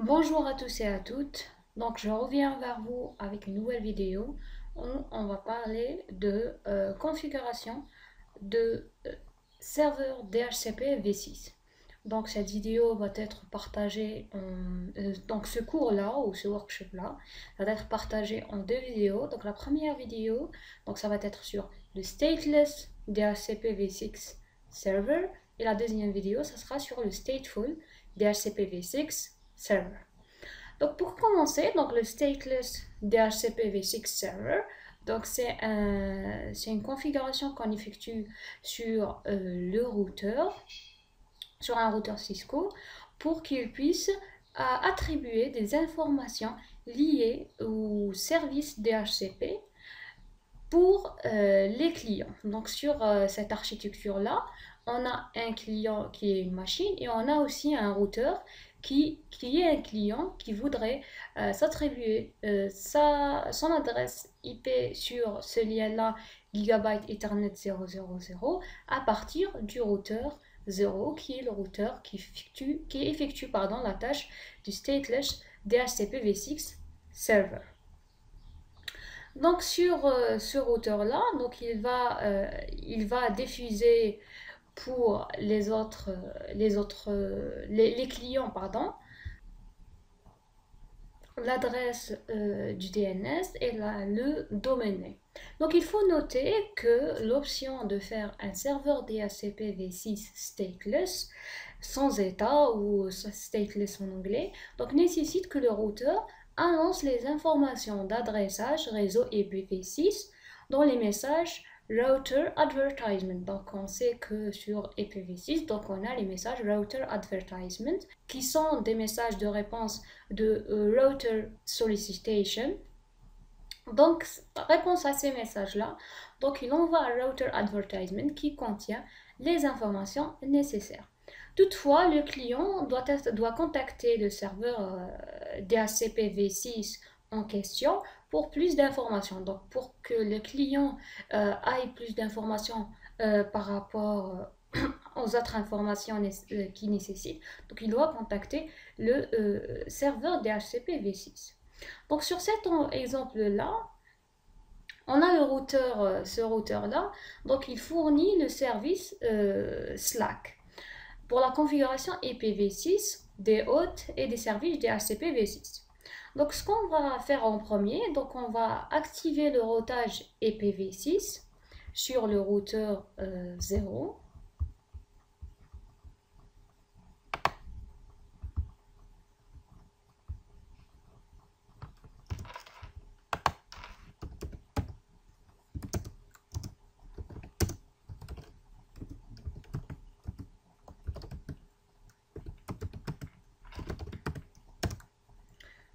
Bonjour à tous et à toutes. Donc je reviens vers vous avec une nouvelle vidéo où on va parler de configuration de serveur DHCP V6. Donc cette vidéo va être partagée donc ce cours-là ou ce workshop-là va être partagé en deux vidéos. Donc la première vidéo, donc ça va être sur le stateless DHCP V6 server et la deuxième vidéo, ça sera sur le stateful DHCP V6 server. Donc pour commencer, donc le stateless DHCP V6 server, donc c'est une configuration qu'on effectue sur le routeur, sur un routeur Cisco, pour qu'il puisse attribuer des informations liées au service DHCP pour les clients. Donc sur cette architecture-là, on a un client qui est une machine et on a aussi un routeur qui est un client qui voudrait s'attribuer son adresse IP sur ce lien-là Gigabyte Ethernet 000 à partir du routeur 0 qui est le routeur qui effectue la tâche du stateless DHCP V6 server. Donc sur ce routeur-là, donc il va diffuser pour les clients, pardon, l'adresse du DNS et le domaine name. Donc il faut noter que l'option de faire un serveur DHCP V6 stateless sans état ou stateless en anglais, donc nécessite que le routeur annonce les informations d'adressage réseau IPv6 dans les messages router advertisement. Donc on sait que sur IPv6, donc on a les messages router advertisement qui sont des messages de réponse de router solicitation. Donc réponse à ces messages-là, donc il envoie un router advertisement qui contient les informations nécessaires. Toutefois, le client doit contacter le serveur DHCP V6 en question pour plus d'informations. Donc, pour que le client ait plus d'informations par rapport aux autres informations qu'il nécessite, donc il doit contacter le serveur DHCP V6. Donc, sur cet exemple-là, on a le routeur, ce routeur-là, donc il fournit le service Slack pour la configuration IPv6 des hôtes et des services DHCP V6. Donc ce qu'on va faire en premier, donc on va activer le routage IPv6 sur le routeur 0.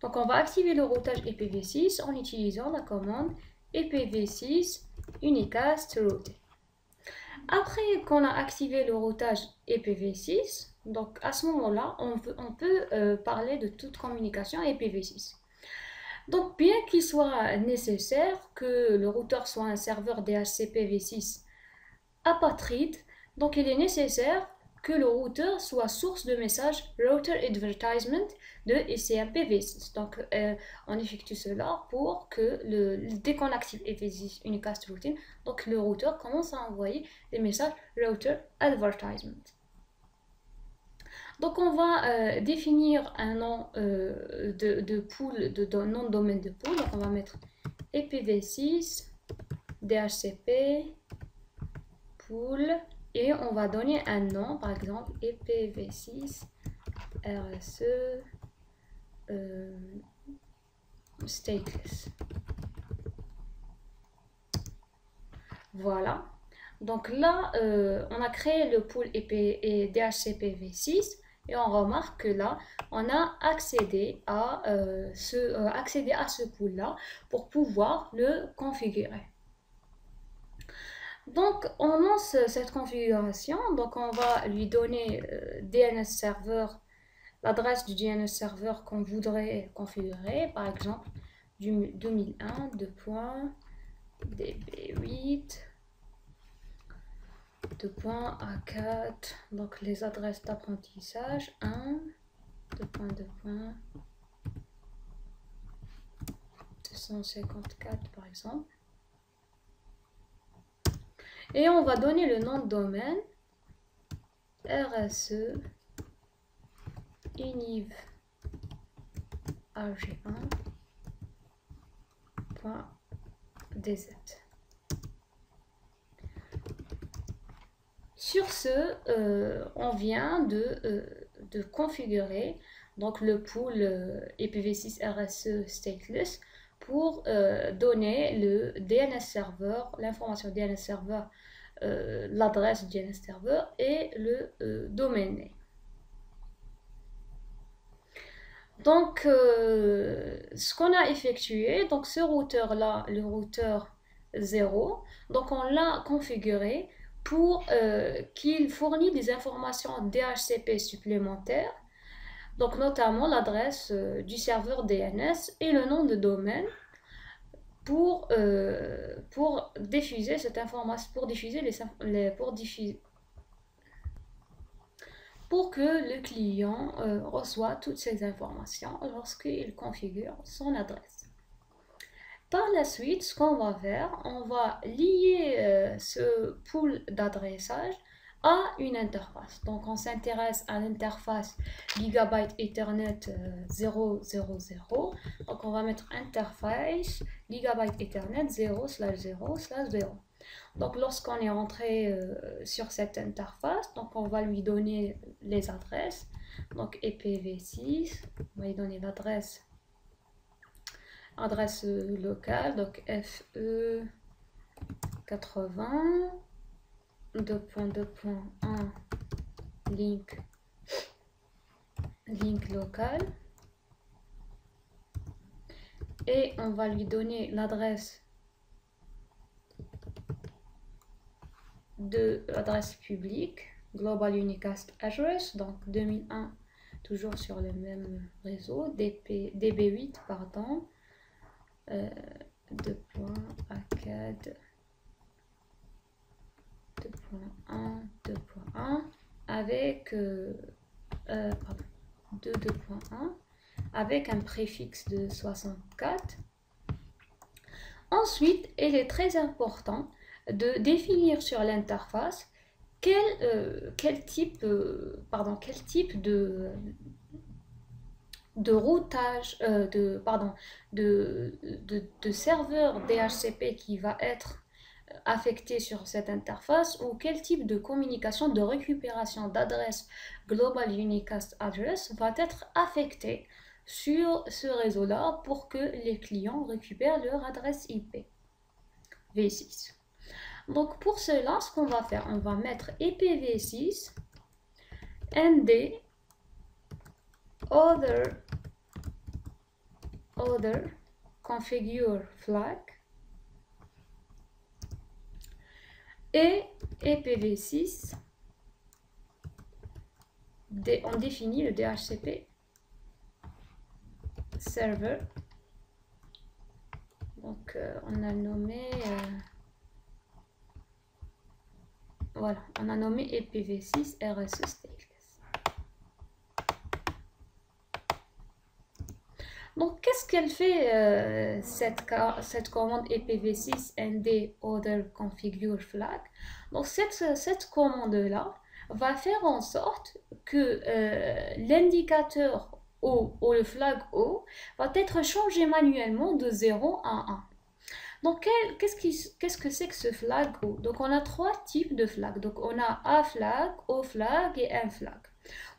Donc on va activer le routage IPv6 en utilisant la commande IPv6 unicast routing. Après qu'on a activé le routage IPv6, donc à ce moment-là, on peut parler de toute communication IPv6. Donc bien qu'il soit nécessaire que le routeur soit un serveur DHCP V6 apatride, donc il est nécessaire que le routeur soit source de messages router advertisement de ICMP V6. Donc on effectue cela pour que dès qu'on active IPv6 unicast routing, donc le routeur commence à envoyer des messages router advertisement. Donc on va définir un nom de pool, nom de domaine de pool. Donc on va mettre IPv6 DHCP pool et on va donner un nom, par exemple IPv6 RSE stateless. Voilà. Donc là, on a créé le pool IP et DHCP V6 et on remarque que là, on a accédé à ce pool-là pour pouvoir le configurer. Donc, on lance cette configuration. Donc, on va lui donner DNS serveur, l'adresse du DNS serveur qu'on voudrait configurer, par exemple du 2001 2.db8 2.a4, donc les adresses d'apprentissage 1, 254 par exemple. Et on va donner le nom de domaine RSE iniv ag1.dz. Sur ce, on vient de configurer donc le pool IPv6 RSE stateless pour donner le DNS server, l'information DNS server, l'adresse DNS server et le domaine name. Donc, ce qu'on a effectué, donc ce routeur là, le routeur 0, donc on l'a configuré pour qu'il fournisse des informations DHCP supplémentaires, donc notamment l'adresse du serveur DNS et le nom de domaine pour diffuser cette information, pour que le client reçoit toutes ces informations lorsqu'il configure son adresse. Par la suite, ce qu'on va faire, on va lier ce pool d'adressage à une interface. Donc, on s'intéresse à l'interface Gigabyte Ethernet 000. Donc, on va mettre interface Gigabyte Ethernet 0/0/0. Donc, lorsqu'on est rentré sur cette interface, donc on va lui donner les adresses. Donc, IPv6, on va lui donner l'adresse locale, donc FE 80 2.2.1 link local, et on va lui donner l'adresse de l'adresse publique Global Unicast Address, donc 2001, toujours sur le même réseau, DB8 pardon, 2.acad 2.1 avec 2.1 avec un préfixe de 64. Ensuite, il est très important de définir sur l'interface quel type de routage, de serveur DHCP qui va être affecté sur cette interface, ou quel type de communication de récupération d'adresse Global Unicast Address va être affecté sur ce réseau-là pour que les clients récupèrent leur adresse IP v6. Donc pour cela, ce qu'on va faire, on va mettre IPv6 ND other configure flag et IPv6, on définit le DHCP server. Donc on a nommé voilà, on a nommé IPv6 RSE stateless. Donc qu'est-ce qu'elle fait cette commande IPv6 ND other configure flag? Donc cette commande là va faire en sorte que l'indicateur O ou le flag O va être changé manuellement de 0 à 1. Donc, qu'est-ce que c'est que ce flag O? Donc, on a trois types de flags. Donc, on a A flag, O flag et M flag.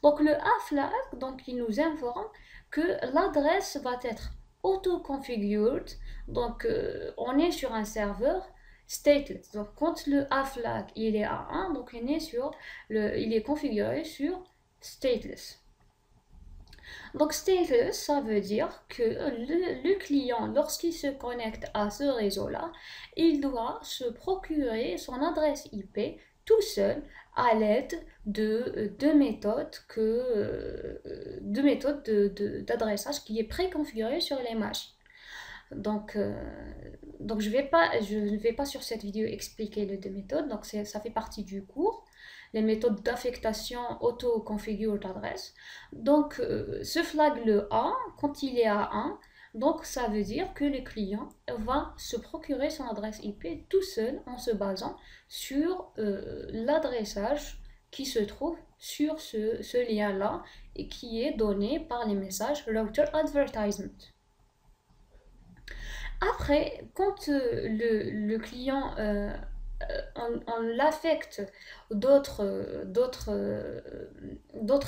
Donc, le A flag, donc, il nous informe que l'adresse va être auto-configured. Donc, on est sur un serveur stateless. Donc, quand le A flag il est à 1, donc il est configuré sur stateless. Donc stateless, ça veut dire que le client, lorsqu'il se connecte à ce réseau-là, il doit se procurer son adresse IP tout seul à l'aide de deux méthodes d'adressage qui est préconfigurée sur les machines. Donc je ne vais pas sur cette vidéo expliquer les deux méthodes, donc ça fait partie du cours. les méthodes d'affectation auto-configure d'adresse. Donc, ce flag le A, quand il est à 1, donc ça veut dire que le client va se procurer son adresse IP tout seul en se basant sur l'adressage qui se trouve sur ce lien-là et qui est donné par les messages router advertisement. Après, quand le client on l'affecte d'autres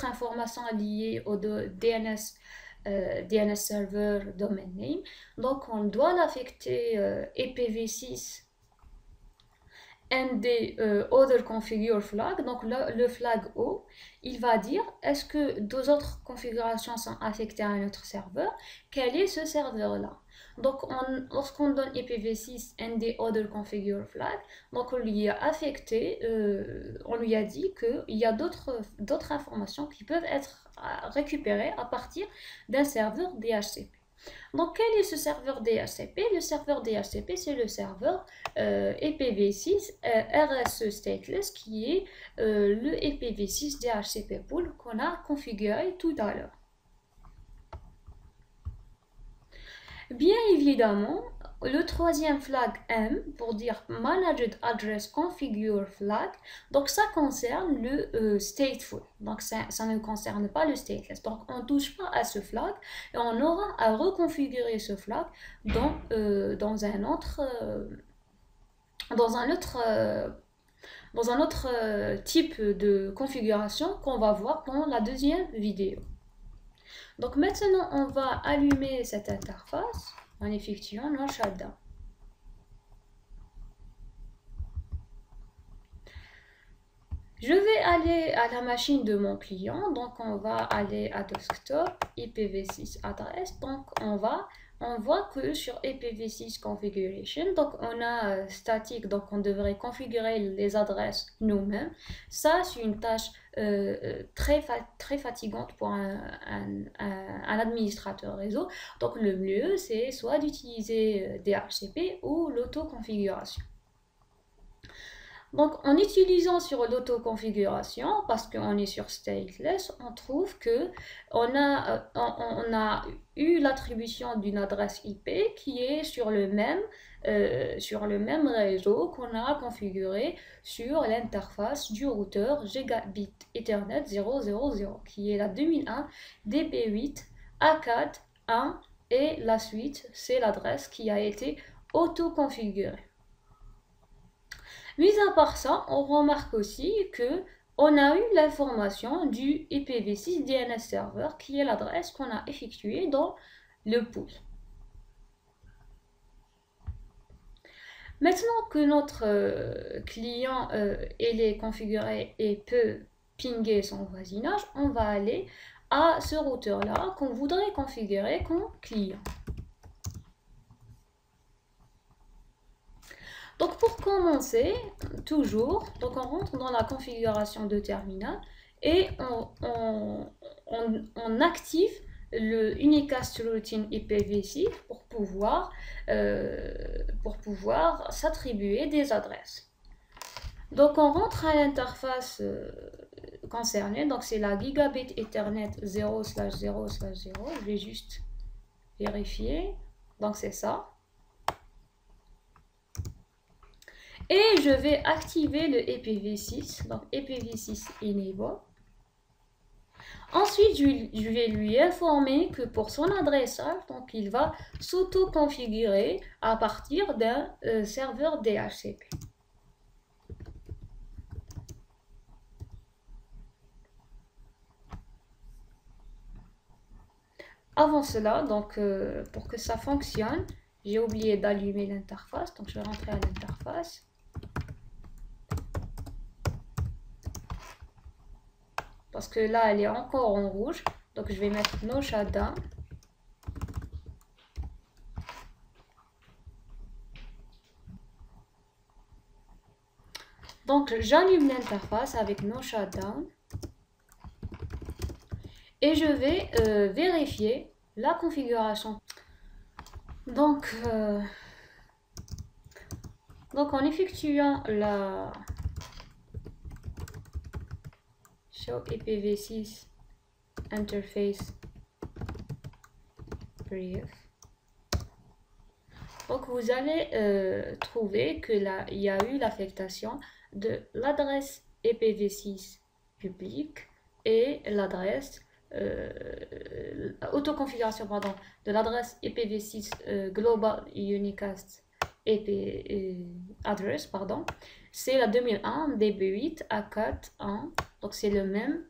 informations liées au DNS, DNS server domain name, donc on doit l'affecter IPv6 and the other configure flag. Donc le flag O, il va dire est-ce que deux autres configurations sont affectées à un autre serveur, quel est ce serveur là. Donc lorsqu'on donne IPv6 and the other configure flag, donc on lui a affecté, on lui a dit qu'il y a d'autres informations qui peuvent être récupérées à partir d'un serveur DHCP. Donc, quel est ce serveur DHCP? Le serveur DHCP, c'est le serveur IPv6 RSE Stateless, qui est le IPv6 DHCP pool qu'on a configuré tout à l'heure. Bien évidemment, le troisième flag M, pour dire Managed Address Configure Flag, donc ça concerne le stateful, donc ça ne concerne pas le stateless. Donc on ne touche pas à ce flag et on aura à reconfigurer ce flag dans un autre type de configuration qu'on va voir dans la deuxième vidéo. Donc maintenant, on va allumer cette interface en effectuant le shutdown. Je vais aller à la machine de mon client, donc on va aller à desktop, IPv6 adresse, donc on voit que sur IPv6 configuration, donc on a statique, donc on devrait configurer les adresses nous-mêmes. Ça, c'est une tâche très fatigante pour un administrateur réseau. Donc le mieux, c'est soit d'utiliser DHCP ou l'autoconfiguration. Donc, en utilisant sur l'autoconfiguration, parce qu'on est sur stateless, on trouve que on a eu l'attribution d'une adresse IP qui est sur le même réseau qu'on a configuré sur l'interface du routeur Gigabit Ethernet 000, qui est la 2001 DP8 A4 1 et la suite, c'est l'adresse qui a été auto-configurée. Mis à part ça, on remarque aussi que on a eu l'information du IPv6 DNS server qui est l'adresse qu'on a effectuée dans le pool. Maintenant que notre client est configuré et peut pinguer son voisinage, on va aller à ce routeur-là qu'on voudrait configurer comme client. Donc pour commencer, toujours, donc on rentre dans la configuration de terminal et on active le Unicast Routine IPv6 pour pouvoir s'attribuer des adresses. Donc on rentre à l'interface concernée, donc c'est la Gigabit Ethernet 0/0/0. Je vais juste vérifier, donc c'est ça. Et je vais activer le IPv6, donc IPv6 Enable. Ensuite, je vais lui informer que pour son adressage, donc il va s'auto-configurer à partir d'un serveur DHCP. Avant cela, donc pour que ça fonctionne, j'ai oublié d'allumer l'interface, donc je vais rentrer à l'interface. Parce que là, elle est encore en rouge. Donc, je vais mettre No Shutdown. Donc, j'allume l'interface avec No Shutdown. Et je vais vérifier la configuration. Donc en effectuant show IPv6 interface brief. Donc vous allez trouver que là il y a eu l'affectation de l'adresse IPv6 publique et l'adresse autoconfiguration de l'adresse IPv6 Global Unicast address, c'est la 2001 DB8 A4.1, donc c'est le même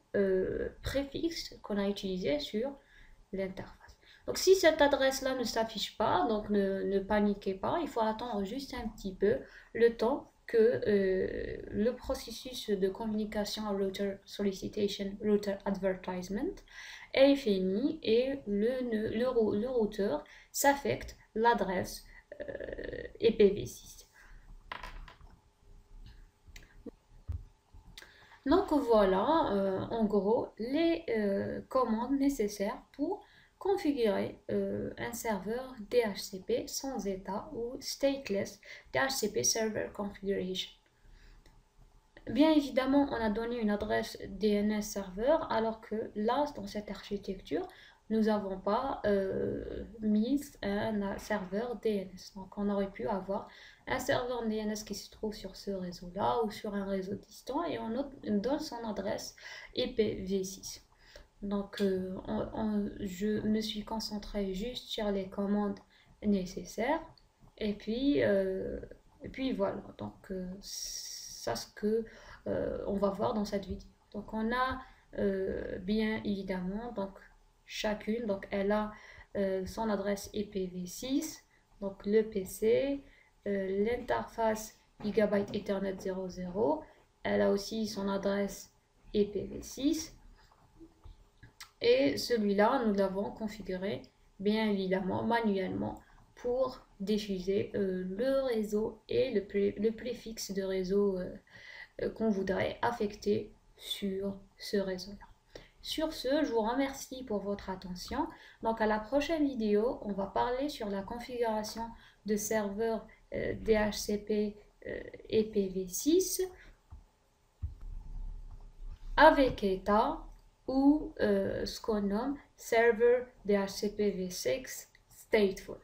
préfixe qu'on a utilisé sur l'interface. Donc si cette adresse-là ne s'affiche pas, donc ne paniquez pas, il faut attendre juste un petit peu le temps que le processus de communication router solicitation, router advertisement est fini et le routeur s'affecte l'adresse IPv6. Donc voilà, en gros, les commandes nécessaires pour configurer un serveur DHCP sans état ou stateless DHCP Server Configuration. Bien évidemment, on a donné une adresse DNS serveur, alors que là, dans cette architecture, nous n'avons pas mis un serveur DNS. Donc, on aurait pu avoir un serveur DNS qui se trouve sur ce réseau-là ou sur un réseau distant et on donne son adresse IPv6. Donc, je me suis concentrée juste sur les commandes nécessaires et puis voilà. Donc, ça ce que on va voir dans cette vidéo. Donc, on a bien évidemment donc chacune, donc elle a son adresse IPv6, donc le PC, l'interface Gigabyte Ethernet 00, elle a aussi son adresse IPv6 et celui-là nous l'avons configuré bien évidemment manuellement pour diffuser le réseau et le préfixe de réseau qu'on voudrait affecter sur ce réseau-là. Sur ce, je vous remercie pour votre attention. Donc à la prochaine vidéo, on va parler sur la configuration de serveurs DHCP IPv6 avec état ou ce qu'on nomme serveur DHCP v6 stateful.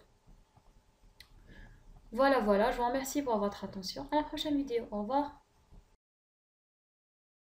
Voilà, je vous remercie pour votre attention. À la prochaine vidéo. Au revoir.